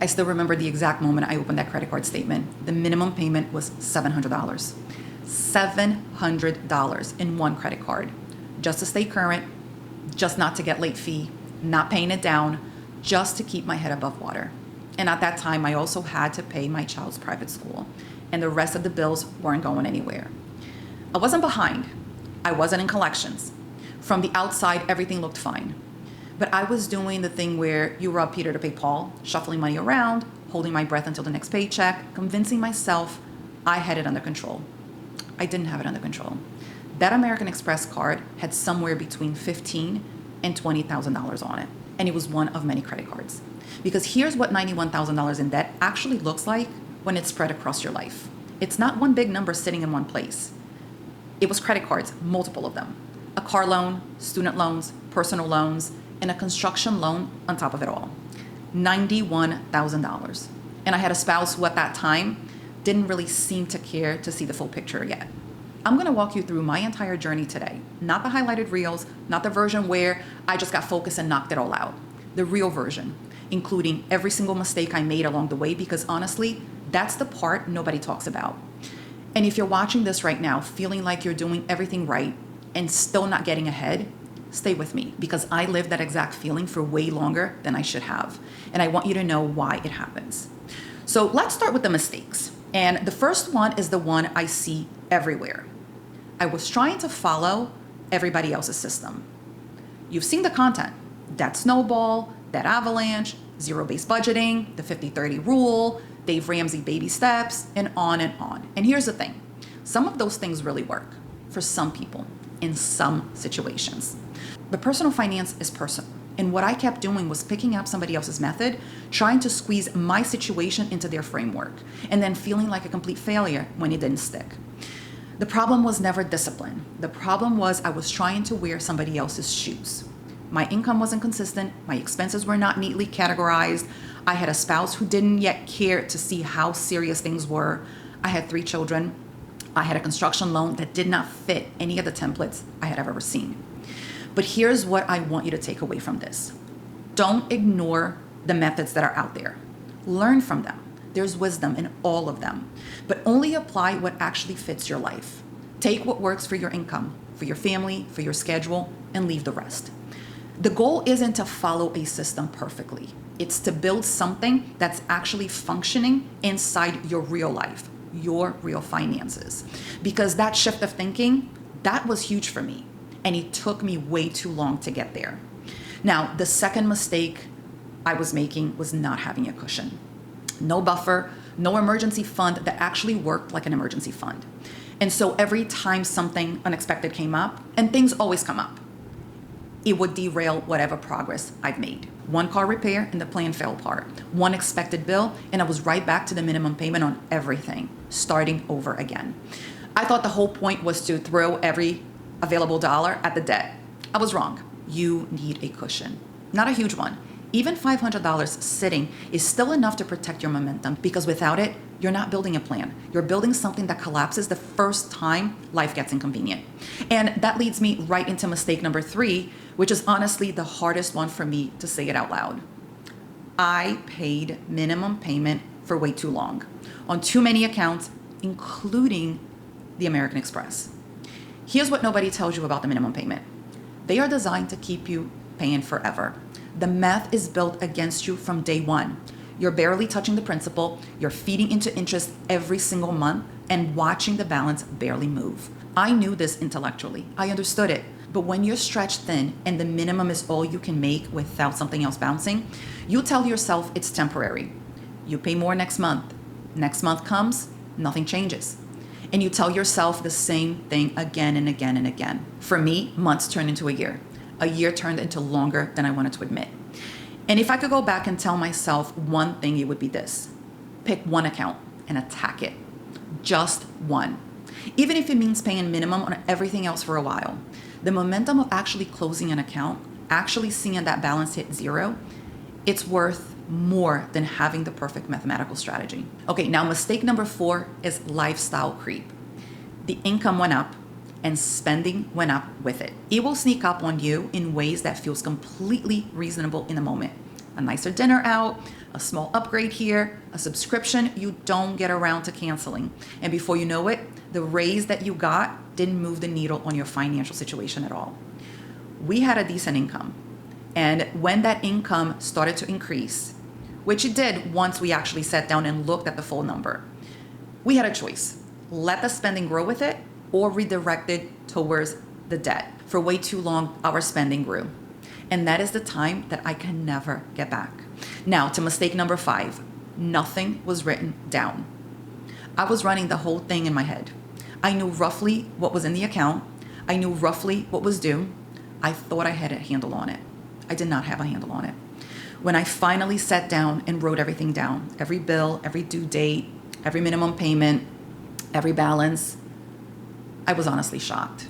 I still remember the exact moment I opened that credit card statement. The minimum payment was $700. $700 in one credit card. Just to stay current, just not to get late fee, not paying it down, just to keep my head above water. And at that time, I also had to pay my child's private school, and the rest of the bills weren't going anywhere. I wasn't behind. I wasn't in collections. From the outside, everything looked fine. But I was doing the thing where you rob Peter to pay Paul, shuffling money around, holding my breath until the next paycheck, convincing myself I had it under control. I didn't have it under control. That American Express card had somewhere between $15,000 and $20,000 on it. And it was one of many credit cards. Because here's what $91,000 in debt actually looks like when it's spread across your life. It's not one big number sitting in one place. It was credit cards, multiple of them. A car loan, student loans, personal loans, and a construction loan on top of it all. $91,000. And I had a spouse who at that time didn't really seem to care to see the full picture yet. I'm gonna walk you through my entire journey today. Not the highlighted reels, not the version where I just got focused and knocked it all out. The real version, including every single mistake I made along the way, because honestly, that's the part nobody talks about. And if you're watching this right now, feeling like you're doing everything right and still not getting ahead, stay with me, because I lived that exact feeling for way longer than I should have. And I want you to know why it happens. So let's start with the mistakes. And the first one is the one I see everywhere. I was trying to follow everybody else's system. You've seen the content: debt snowball, debt avalanche, zero-based budgeting, the 50-30 rule, Dave Ramsey baby steps, and on and on. And here's the thing. Some of those things really work for some people in some situations. But personal finance is personal. And what I kept doing was picking up somebody else's method, trying to squeeze my situation into their framework, and then feeling like a complete failure when it didn't stick. The problem was never discipline. The problem was I was trying to wear somebody else's shoes. My income wasn't consistent. My expenses were not neatly categorized. I had a spouse who didn't yet care to see how serious things were. I had 3 children. I had a construction loan that did not fit any of the templates I had ever seen. But here's what I want you to take away from this. Don't ignore the methods that are out there. Learn from them. There's wisdom in all of them, but only apply what actually fits your life. Take what works for your income, for your family, for your schedule, and leave the rest. The goal isn't to follow a system perfectly. It's to build something that's actually functioning inside your real life, your real finances. Because that shift of thinking, that was huge for me. And it took me way too long to get there. Now, the second mistake I was making was not having a cushion. No buffer, no emergency fund that actually worked like an emergency fund. And so every time something unexpected came up, and things always come up, it would derail whatever progress I've made. One car repair and the plan fell apart. One expected bill, and I was right back to the minimum payment on everything, starting over again. I thought the whole point was to throw every available dollar at the debt. I was wrong. You need a cushion, not a huge one. Even $500 sitting is still enough to protect your momentum, because without it, you're not building a plan. You're building something that collapses the first time life gets inconvenient. And that leads me right into mistake number 3, which is honestly the hardest one for me to say it out loud. I paid minimum payment for way too long on too many accounts, including the American Express. Here's what nobody tells you about the minimum payment. They are designed to keep you paying forever. The math is built against you from day one. You're barely touching the principal, you're feeding into interest every single month, and watching the balance barely move. I knew this intellectually. I understood it. But when you're stretched thin and the minimum is all you can make without something else bouncing, you tell yourself it's temporary. You pay more next month. Next month comes, nothing changes. And you tell yourself the same thing again and again and again. For me, months turned into a year. A year turned into longer than I wanted to admit. And if I could go back and tell myself one thing, it would be this. Pick one account and attack it. Just one. Even if it means paying minimum on everything else for a while. The momentum of actually closing an account, actually seeing that balance hit 0, it's worth more than having the perfect mathematical strategy. Okay, now mistake number 4 is lifestyle creep. The income went up and spending went up with it. It will sneak up on you in ways that feels completely reasonable in the moment. A nicer dinner out, a small upgrade here, a subscription you don't get around to canceling. And before you know it, the raise that you got didn't move the needle on your financial situation at all. We had a decent income. And when that income started to increase, which it did once we actually sat down and looked at the full number, we had a choice. Let the spending grow with it or redirect it towards the debt. For way too long, our spending grew. And that is the time that I can never get back. Now, to mistake number 5, nothing was written down. I was running the whole thing in my head. I knew roughly what was in the account. I knew roughly what was due. I thought I had a handle on it. I did not have a handle on it. When I finally sat down and wrote everything down, every bill, every due date, every minimum payment, every balance, I was honestly shocked.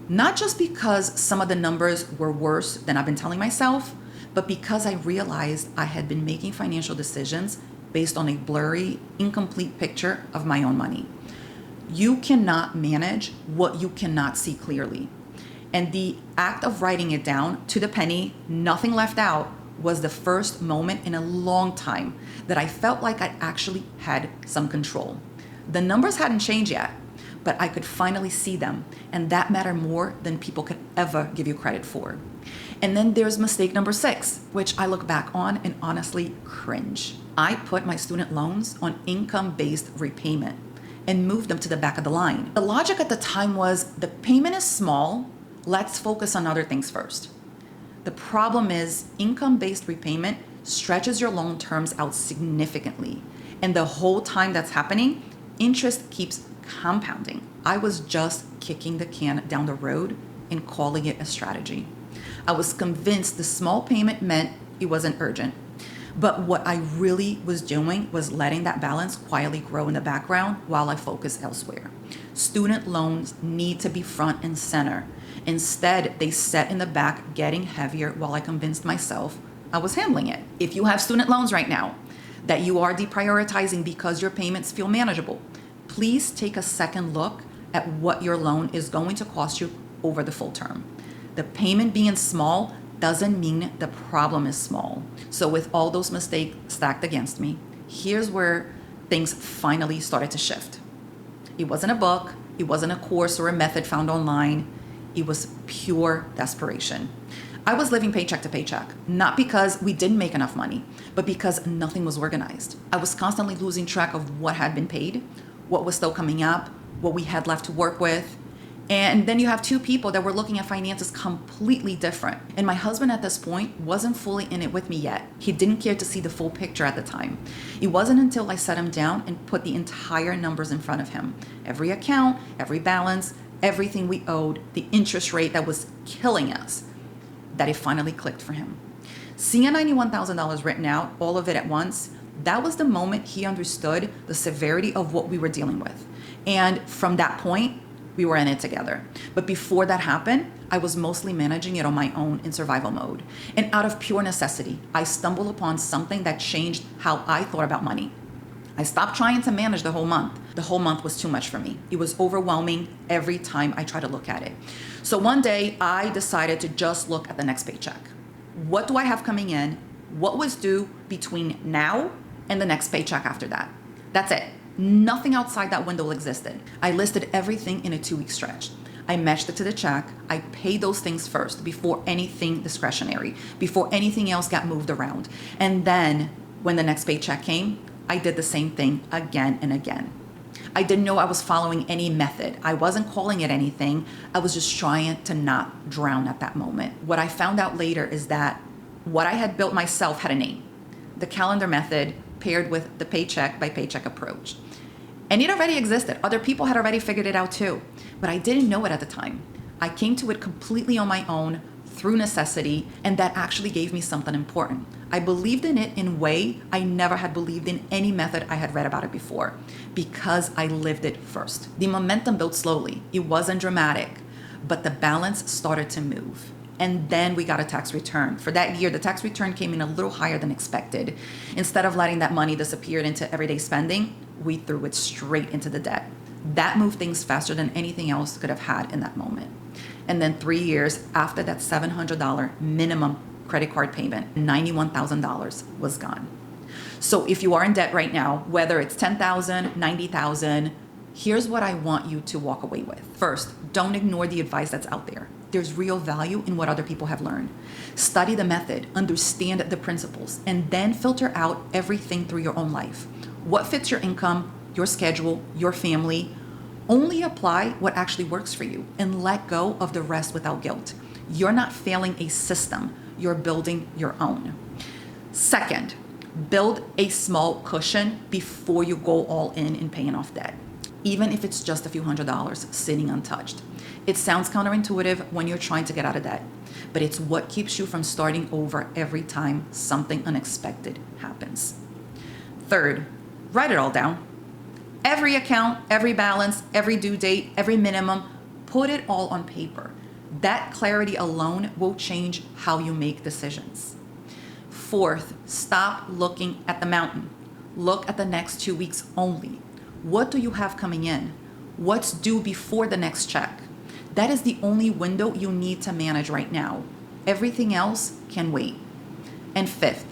Not just because some of the numbers were worse than I've been telling myself, but because I realized I had been making financial decisions based on a blurry, incomplete picture of my own money. You cannot manage what you cannot see clearly. And the act of writing it down to the penny, nothing left out, was the first moment in a long time that I felt like I actually had some control. The numbers hadn't changed yet, but I could finally see them, and that mattered more than people could ever give you credit for. And then there's mistake number 6, which I look back on and honestly cringe. I put my student loans on income-based repayment and moved them to the back of the line. The logic at the time was the payment is small, let's focus on other things first. The problem is income-based repayment stretches your loan terms out significantly. And the whole time that's happening, interest keeps compounding. I was just kicking the can down the road and calling it a strategy. I was convinced the small payment meant it wasn't urgent. But what I really was doing was letting that balance quietly grow in the background while I focus elsewhere. Student loans need to be front and center. Instead, they sat in the back getting heavier while I convinced myself I was handling it. If you have student loans right now that you are deprioritizing because your payments feel manageable, please take a second look at what your loan is going to cost you over the full term. The payment being small doesn't mean the problem is small. So with all those mistakes stacked against me, here's where things finally started to shift. It wasn't a book, it wasn't a course or a method found online. It was pure desperation. I was living paycheck to paycheck, not because we didn't make enough money, but because nothing was organized. I was constantly losing track of what had been paid, what was still coming up, what we had left to work with. And then you have 2 people that were looking at finances completely different. And my husband at this point wasn't fully in it with me yet. He didn't care to see the full picture at the time. It wasn't until I sat him down and put the entire numbers in front of him. Every account, every balance, everything we owed, the interest rate that was killing us, that it finally clicked for him. Seeing $91,000 written out, all of it at once, that was the moment he understood the severity of what we were dealing with. And from that point, we were in it together. But before that happened, I was mostly managing it on my own in survival mode. And out of pure necessity, I stumbled upon something that changed how I thought about money. I stopped trying to manage the whole month. The whole month was too much for me. It was overwhelming every time I tried to look at it. So one day I decided to just look at the next paycheck. What do I have coming in? What was due between now and the next paycheck after that? That's it. Nothing outside that window existed. I listed everything in a 2-week stretch. I matched it to the check. I paid those things first before anything discretionary, before anything else got moved around. And then when the next paycheck came, I did the same thing again and again. I didn't know I was following any method. I wasn't calling it anything. I was just trying to not drown at that moment. What I found out later is that what I had built myself had a name. The calendar method paired with the paycheck by paycheck approach. And it already existed. Other people had already figured it out too, but I didn't know it at the time. I came to it completely on my own through necessity, and that actually gave me something important. I believed in it in a way I never had believed in any method I had read about it before, because I lived it first. The momentum built slowly. It wasn't dramatic, but the balance started to move. And then we got a tax return. For that year, the tax return came in a little higher than expected. Instead of letting that money disappear into everyday spending, we threw it straight into the debt. That moved things faster than anything else could have had in that moment. And then 3 years after that $700 minimum credit card payment, $91,000 was gone. So if you are in debt right now, whether it's 10,000, 90,000, here's what I want you to walk away with. First, don't ignore the advice that's out there. There's real value in what other people have learned. Study the method, understand the principles, and then filter out everything through your own life. What fits your income, your schedule, your family? Only apply what actually works for you and let go of the rest without guilt. You're not failing a system, you're building your own. Second, build a small cushion before you go all in paying off debt, even if it's just a few $100s sitting untouched. It sounds counterintuitive when you're trying to get out of debt, but it's what keeps you from starting over every time something unexpected happens. Third, write it all down. Every account, every balance, every due date, every minimum, put it all on paper. That clarity alone will change how you make decisions. Fourth, stop looking at the mountain. Look at the next 2 weeks only. What do you have coming in? What's due before the next check? That is the only window you need to manage right now. Everything else can wait. And fifth,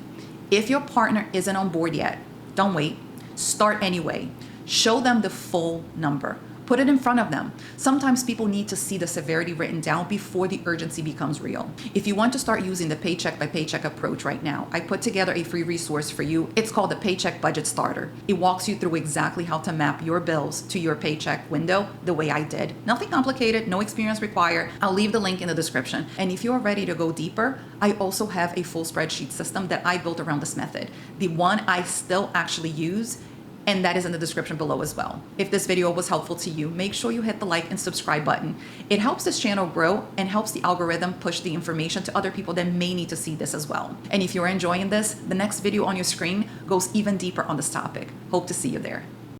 if your partner isn't on board yet, don't wait. Start anyway. Show them the full number. Put it in front of them. Sometimes people need to see the severity written down before the urgency becomes real. If you want to start using the paycheck by paycheck approach right now, I put together a free resource for you. It's called the Paycheck Budget Starter. It walks you through exactly how to map your bills to your paycheck window the way I did. Nothing complicated, no experience required. I'll leave the link in the description. And if you're ready to go deeper, I also have a full spreadsheet system that I built around this method. The one I still actually use, and that is in the description below as well. If this video was helpful to you, make sure you hit the like and subscribe button. It helps this channel grow and helps the algorithm push the information to other people that may need to see this as well. And if you're enjoying this, the next video on your screen goes even deeper on this topic. Hope to see you there.